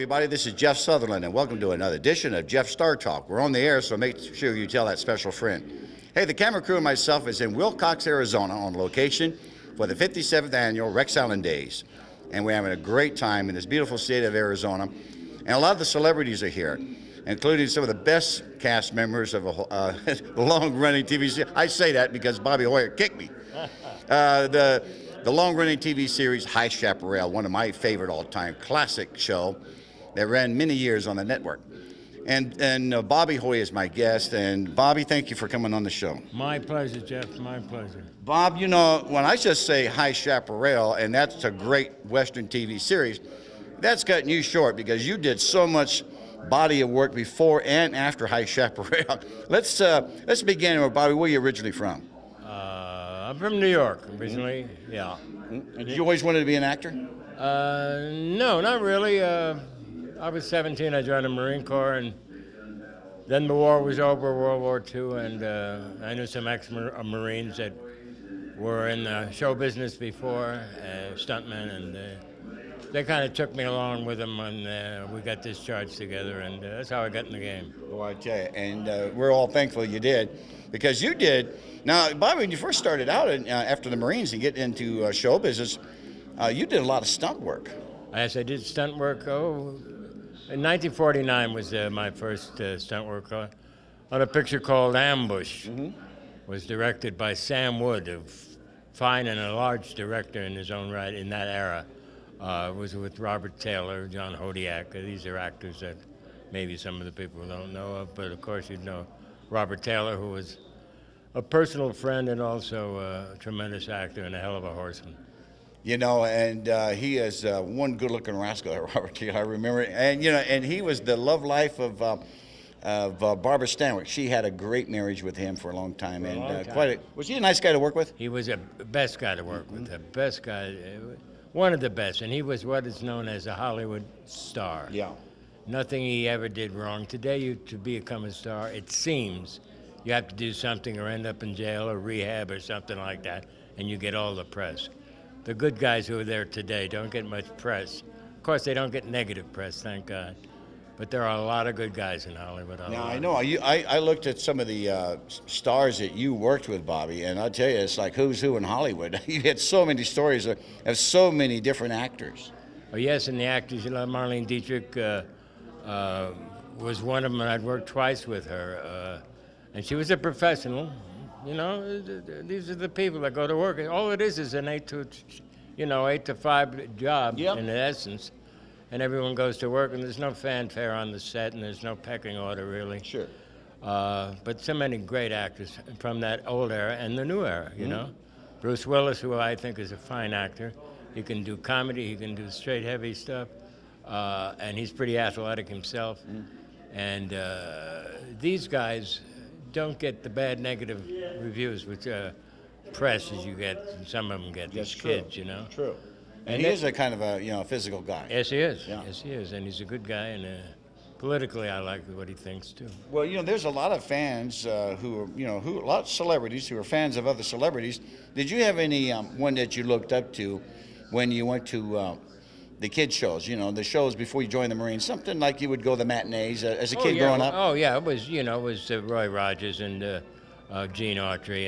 everybody. This is Jeff Sutherland, and welcome to another edition of Jeff Star Talk. We're on the air, so make sure you tell that special friend. Hey, the camera crew and myself is in Wilcox, Arizona, on location for the 57th annual Rex Island Days. And we're having a great time in this beautiful state of Arizona. And a lot of the celebrities are here, including some of the best cast members of a long-running TV series. I say that because Bobby Hoyer kicked me. The long-running TV series High Chaparral, one of my favorite all-time classic show that ran many years on the network. And Bobby Hoyer is my guest. And Bobby, thank you for coming on the show. My pleasure, Jeff. My pleasure. Bob, you know, when I just say High Chaparral, and that's a great Western TV series, that's cutting you short because you did so much body of work before and after High Chaparral. Let's begin with Bobby. Where are you originally from? I'm from New York originally, yeah. Did you always wanted to be an actor? No, not really. I was 17, I joined the Marine Corps, and then the war was over, World War II, and I knew some ex-Marines that were in the show business before, stuntmen, and they kind of took me along with them, and we got discharged together, and that's how I got in the game. Oh, I tell you, and we're all thankful you did, because you did. Now, Bobby, when you first started out after the Marines and get into show business, you did a lot of stunt work. Yes, I did stunt work. In 1949 was my first stunt work on a picture called Ambush. Was directed by Sam Wood, a fine and a large director in his own right in that era. It was with Robert Taylor, John Hodiak. These are actors that maybe some of the people don't know of, but of course you'd know Robert Taylor, who was a personal friend and also a tremendous actor and a hell of a horseman. You know, and he is one good-looking rascal, Robert Taylor. I remember, and you know, and he was the love life of Barbara Stanwyck. She had a great marriage with him for a long time, was he a nice guy to work with? He was the best guy to work with, the best guy, one of the best, and he was what is known as a Hollywood star. Yeah. Nothing he ever did wrong. Today, to become a star, it seems you have to do something or end up in jail or rehab or something like that, and you get all the press. The good guys who are there today don't get much press. Of course, they don't get negative press, thank God. But there are a lot of good guys in Hollywood. Now, I know. I looked at some of the stars that you worked with, Bobby, and I'll tell you, it's like who's who in Hollywood. You had so many stories of so many different actors. Oh, yes, and the actors, you know, Marlene Dietrich was one of them, and I'd worked twice with her. And she was a professional. You know, these are the people that go to work. All it is an 8 to 5 job, in essence. And everyone goes to work, and there's no fanfare on the set, and there's no pecking order, really. Sure. But so many great actors from that old era and the new era, you know. Bruce Willis, who I think is a fine actor. He can do comedy, he can do straight, heavy stuff, and he's pretty athletic himself. And these guys don't get the bad negative reviews, which press as you get, and some of them get, these kids, you know. True. And he is a kind of a physical guy. Yes, he is. Yeah. Yes, he is, and he's a good guy, and politically I like what he thinks too. Well, you know, there's a lot of fans a lot of celebrities who are fans of other celebrities. Did you have any one that you looked up to when you went to the kid shows, you know, the shows before you joined the Marines, something like you would go to the matinees as a kid growing up? Oh, yeah, it was Roy Rogers and Gene Autry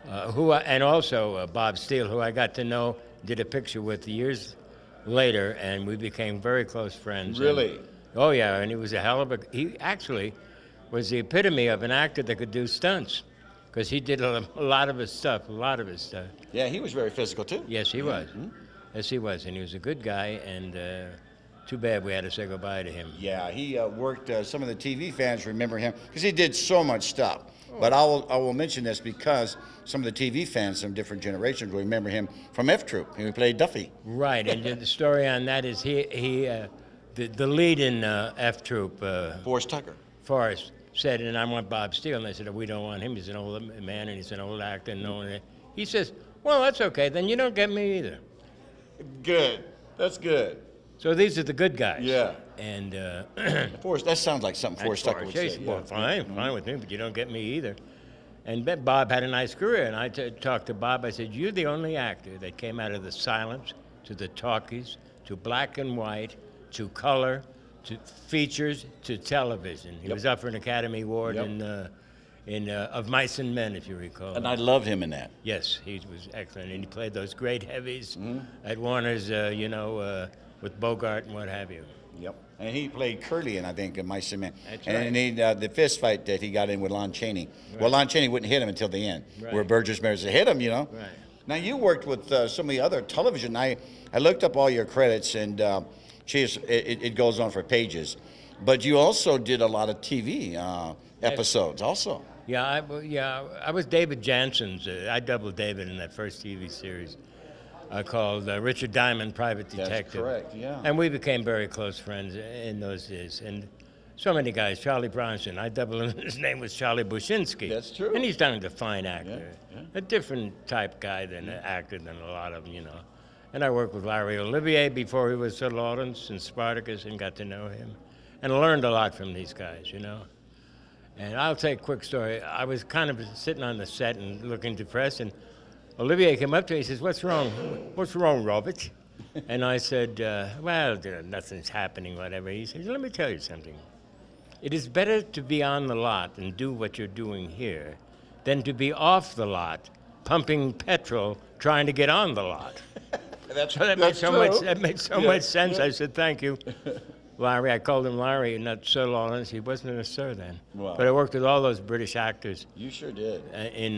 and also Bob Steele, who I got to know, did a picture with years later, and we became very close friends. Really? Oh, yeah, and he was a hell of he actually was the epitome of an actor that could do stunts, because he did a lot of his stuff, Yeah, he was very physical, too. Yes, he was. Yes, he was, and he was a good guy, and too bad we had to say goodbye to him. Yeah, he worked, some of the TV fans remember him, because he did so much stuff. But I will mention this because some of the TV fans from different generations will remember him from F Troop. He played Duffy. Right, and the story on that is the lead in F Troop, Forrest Tucker. Forrest said, and I want Bob Steele, and they said, we don't want him. He's an old man, and he's an old actor. And no one. He says, well, that's okay. Then you don't get me either. Good. That's good. So these are the good guys. Yeah. And Forrest, that sounds like something Forrest Tucker would say. Well, fine with me, but you don't get me either. And Bob had a nice career, and I talked to Bob. I said, you're the only actor that came out of the silence to the talkies to black and white to color, to features, to television. He Yep. was up for an Academy Award Yep. in Of Mice and Men, if you recall. And I loved him in that. Yes, he was excellent, and he played those great heavies Mm-hmm. at Warner's, with Bogart and what have you. Yep. And he played Curly in, I think, in Mice and Men. That's and right. the fist fight that he got in with Lon Chaney. Well, Lon Chaney wouldn't hit him until the end, Right. where Burgess Meredith hit him, you know. Right. Now, you worked with some of the other television. I looked up all your credits, and geez, it goes on for pages. But you also did a lot of TV episodes also. Yeah, I was David Jansen's. I doubled David in that first TV series called Richard Diamond, Private Detective. That's correct, yeah. And we became very close friends in those days. And so many guys, Charlie Bronson, I doubled him, his name was Charlie Bushinsky. That's true. And he's done a fine actor. Yeah, yeah. A different type guy than an actor than a lot of them, you know. And I worked with Larry Olivier before he was Sir Lawrence in Spartacus and got to know him. And learned a lot from these guys, you know. And I'll tell you a quick story. I was kind of sitting on the set and looking depressed, and Olivier came up to me and says, "What's wrong? What's wrong, Robert?" And I said, "Well, nothing's happening, whatever." He said, "Let me tell you something. It is better to be on the lot and do what you're doing here than to be off the lot, pumping petrol, trying to get on the lot." That's, So that made so much sense. Yeah. I said, "Thank you." Larry, I called him Larry, not Sir Lawrence. He wasn't a Sir then. Wow. But I worked with all those British actors You sure did. in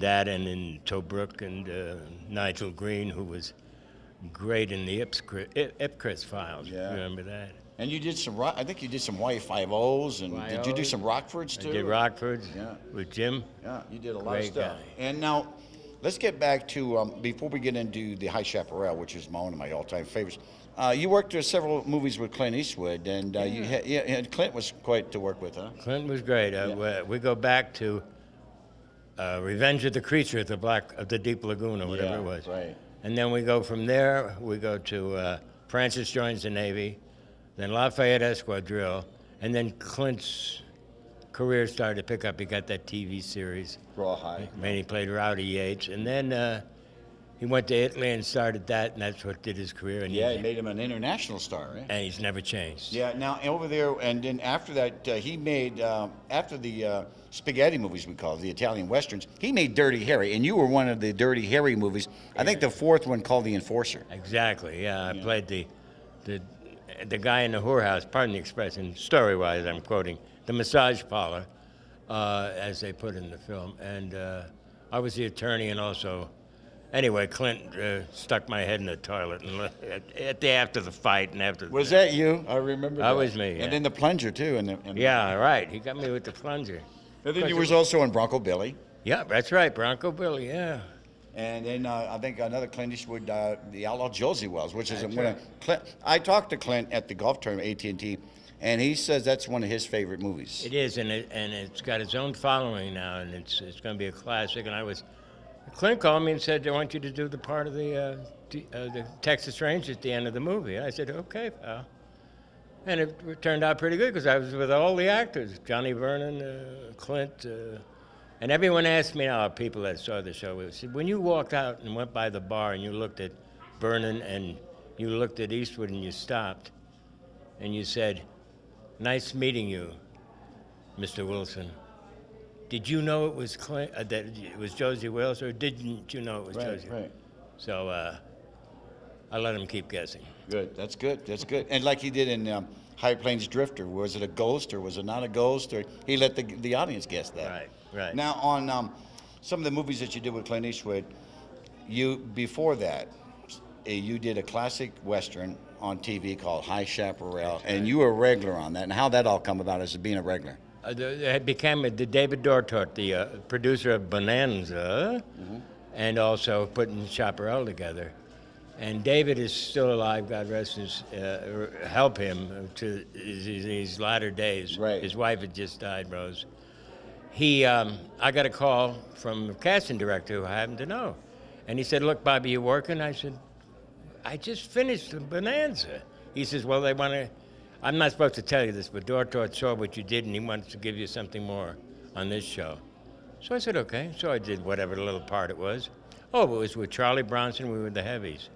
that, and in Tobruk and Nigel Green, who was great in the Ipcris Files. Yeah. Remember that? And you did some rock. I think you did some Y50s, and did you do Y50s. some Rockfords too? I did Rockford Yeah. with Jim. Yeah, you did a lot Great of stuff. guy. And now, let's get back to before we get into the High Chaparral, which is one of my all-time favorites. You worked with several movies with Clint Eastwood, and and Clint was quite to work with, huh? Clint was great. We go back to Revenge of the Creature at the Deep Lagoon, or whatever Yeah, it was. right. And then we go from there. We go to Francis joins the Navy, then Lafayette Esquadrille, and then Clint's career started to pick up. He got that TV series. Rawhide. And he played Rowdy Yates, and then he went to Italy and started that, and that's what did his career. And Yeah, it made him an international star, right? and he's never changed. Yeah. Now over there, and then after that, he made after the spaghetti movies we call it, the Italian westerns. He made Dirty Harry, and you were one of the Dirty Harry movies. I think the fourth one called The Enforcer. Exactly. Yeah, I played the guy in the whorehouse. Pardon the expression. Story-wise, I'm quoting the massage parlor, as they put in the film, and I was the attorney, and also. Anyway, Clint stuck my head in the toilet and after the fight and after. Was that you? I remember. That That was me, yeah. And then the plunger too. And Yeah, right. He got me with the plunger. And then you was also in Bronco Billy. Yeah, that's right, Bronco Billy. Yeah. And then I think another Clint Eastwood, the Outlaw Josie Wells, which is That's one right. of Clint. I talked to Clint at the golf tournament, AT&T, and he says that's one of his favorite movies. It is, and it's got its own following now, and it's going to be a classic. And Clint called me and said, "I want you to do the part of the Texas Rangers at the end of the movie." I said, "Okay, pal." And it turned out pretty good because I was with all the actors, Johnny Vernon, Clint, and everyone asked me now, people that saw the show, said, when you walked out and went by the bar and you looked at Vernon and you looked at Eastwood and you stopped and you said, "Nice meeting you, Mr. Wilson. Did you know it was Clint, that it was Josie Wells, or didn't you know it was Josie?" Right. So I let him keep guessing. Good. That's good. That's good. And like he did in High Plains Drifter, was it a ghost or was it not a ghost? Or he let the audience guess that. Right, right. Now on some of the movies that you did with Clint Eastwood, before that, you did a classic western on TV called High Chaparral, and you were a regular on that. And how that all come about as being a regular? It became the David Dortort, the producer of Bonanza, and also putting Chaparral together. And David is still alive, God rest his, help him to his latter days. Right. His wife had just died, Rose. I got a call from the casting director who I happened to know. And he said, "Look, Bobby, you working?" I said, "I just finished the Bonanza." He says, "Well, they want to, I'm not supposed to tell you this, but Dortort saw what you did and he wants to give you something more on this show." So I said, "Okay." So I did whatever little part it was. Oh, it was with Charlie Bronson. We were the heavies.